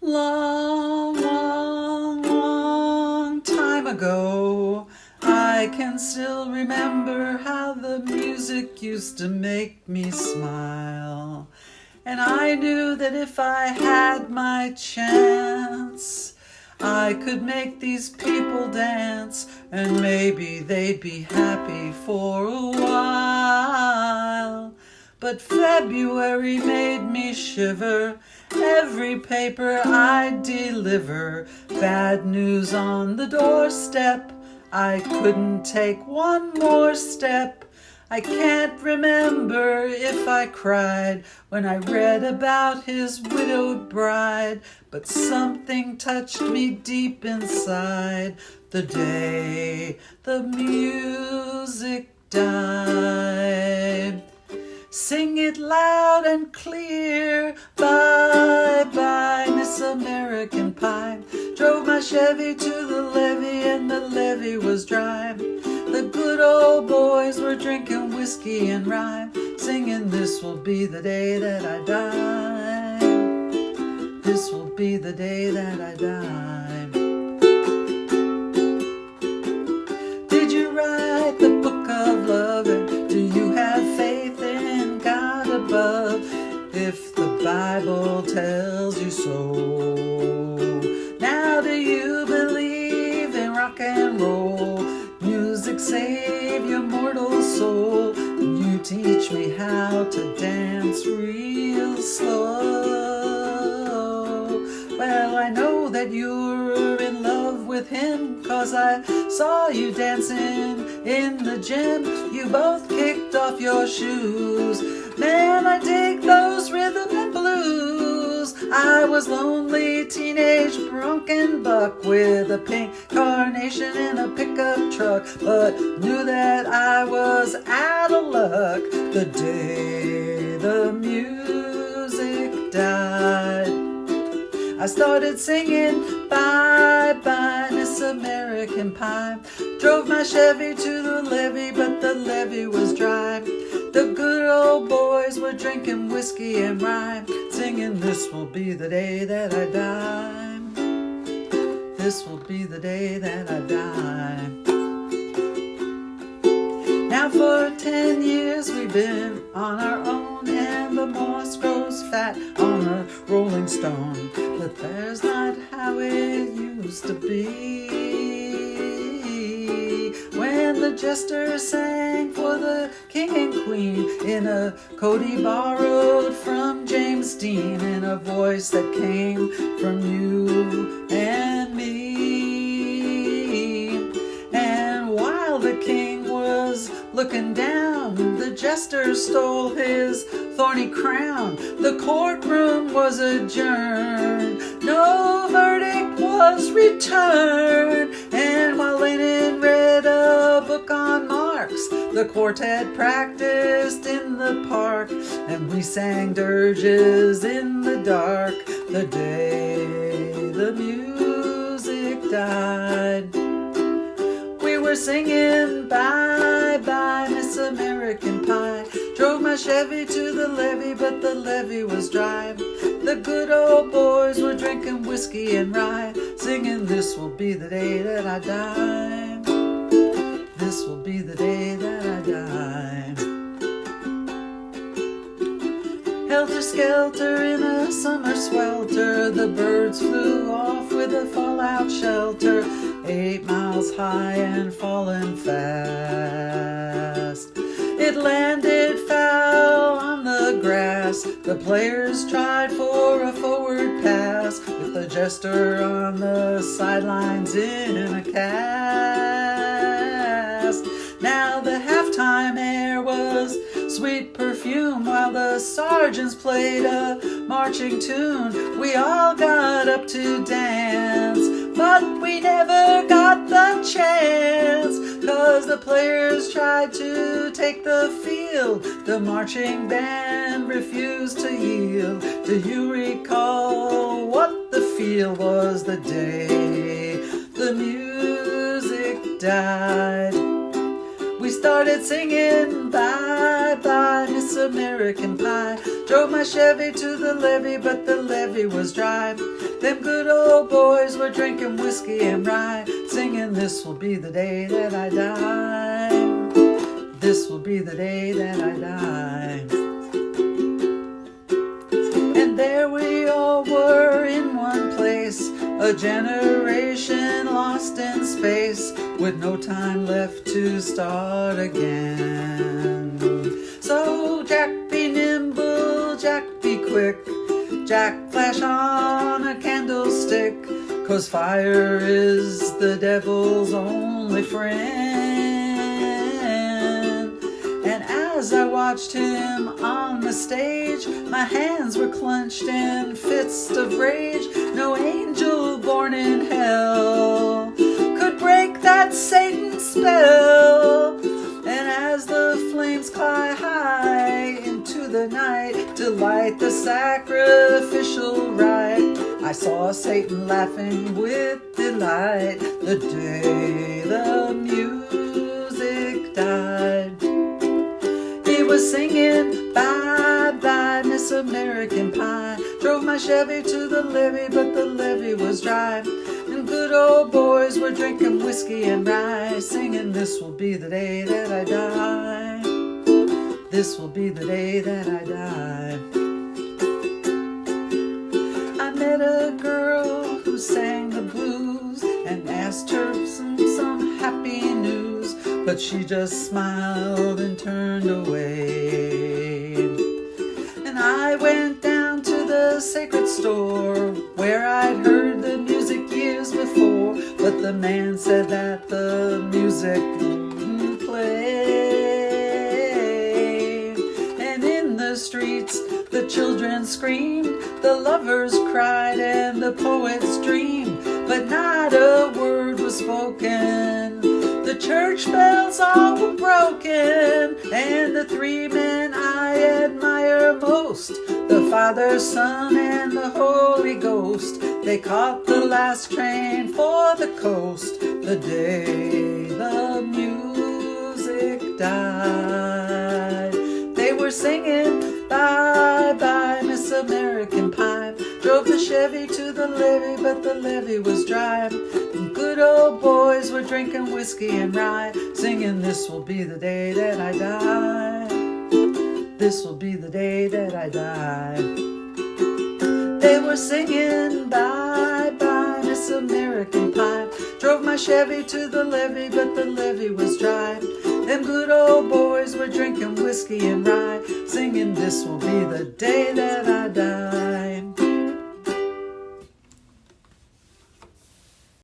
Long, long, long time ago, I can still remember how the music used to make me smile. And I knew that if I had my chance, I could make these people dance, and maybe they'd be happy for a while. But February made me shiver, every paper I deliver, bad news on the doorstep, I couldn't take one more step. I can't remember if I cried when I read about his widowed bride, but something touched me deep inside the day the music died. Sing it loud and clear, bye bye Miss American Pie. Drove my Chevy to the levee and the levee was dry. The good old boys were drinking whiskey and rye, singing this will be the day that I die. This will be the day that I die. Did you write the book of love, and do you have faith in God above? If the Bible tells you so, now do you believe in rock and roll? Music save your mortal soul, and you teach me how to dance real slow. Well, I know that you're in love with him, 'cause I saw you dancing in the gym. You both kicked off your shoes. Man, I dig those rhythm and blues. I was lonely teenage drunken buck with a pink carnation in a pickup truck, but knew that I was out of luck the day the music died. I started singing bye bye Miss American Pie. Drove my Chevy to the levee, but the levee was dry. The good old boys were drinking whiskey and rye, singing this will be the day that I die. This will be the day that I die. Now for 10 years we've been on our own, and the moss grows fat on a rolling stone. But there's not how it used to be when the jester sang for the king and queen in a coat he borrowed from James Dean, in a voice that came from you and me. And while the king was looking down, the jester stole his thorny crown. The courtroom was adjourned, no verdict was returned. And while Lenin read a book on Marx, the quartet practiced in the park, and we sang dirges in the dark the day the music died. We were singing bye bye Miss American Pie. Drove my Chevy to the levee, but the levee was dry. The good old boys were drinking whiskey and rye, singing this will be the day that I die. This will be the day that I die. Helter skelter in a summer swelter, the birds flew off with a fallout shelter, 8 miles high and falling fast. It landed foul on the grass. The players tried for a forward pass, with the jester on the sidelines in a cast. Now the halftime air was sweet perfume, while the sergeants played a marching tune. We all got up to dance, but we never got the chance, 'cause the players tried to take the field. The marching band refused to yield. Do you recall what the feel was the day the music died? We started singing bye bye Miss American Pie. Drove my Chevy to the levee, but the levee was dry. Them good old boys were drinking whiskey and rye, singing, "This will be the day that I die. This will be the day that I die." And there we all were in one place, a generation lost in space, with no time left to start again. So Jack, be nimble, Jack, be quick, Jack, flash on a candlestick, 'cause fire is the devil's only friend. And as I watched him on the stage, my hands were clenched in fists of rage. No angel born in hell could break that Satan spell. And as the flames climb high into the night to light the sacrificial rite, I saw Satan laughing with delight the day the music died. He was singing, "Bye bye, Miss American Pie." Drove my Chevy to the levee, but the levee was dry. And good old boys were drinking whiskey and rye, singing, "This will be the day that I die. This will be the day that I die." I met a girl who sang the blues and asked her some happy news, but she just smiled and turned away. And I went down to the sacred store where I'd heard the music years before, but the man said that the music wouldn't play. And in the streets the children screamed, the lovers cried, and the poets dreamed, but not a word was spoken. The church bells all were broken, and the three men I admire most, the Father, Son, and the Holy Ghost, they caught the last train for the coast the day the music died. They were singing, "Bye bye, Miss American Pie." Drove the Chevy to the levee, but the levee was dry. And good old boys were drinking whiskey and rye, singing, "This will be the day that I die. This will be the day that I die." They were singing, "Bye bye, Miss American Pie." Drove my Chevy to the levee, but the levee was dry. Them good old boys were drinking whiskey and rye, singing, "This will be the day that I die.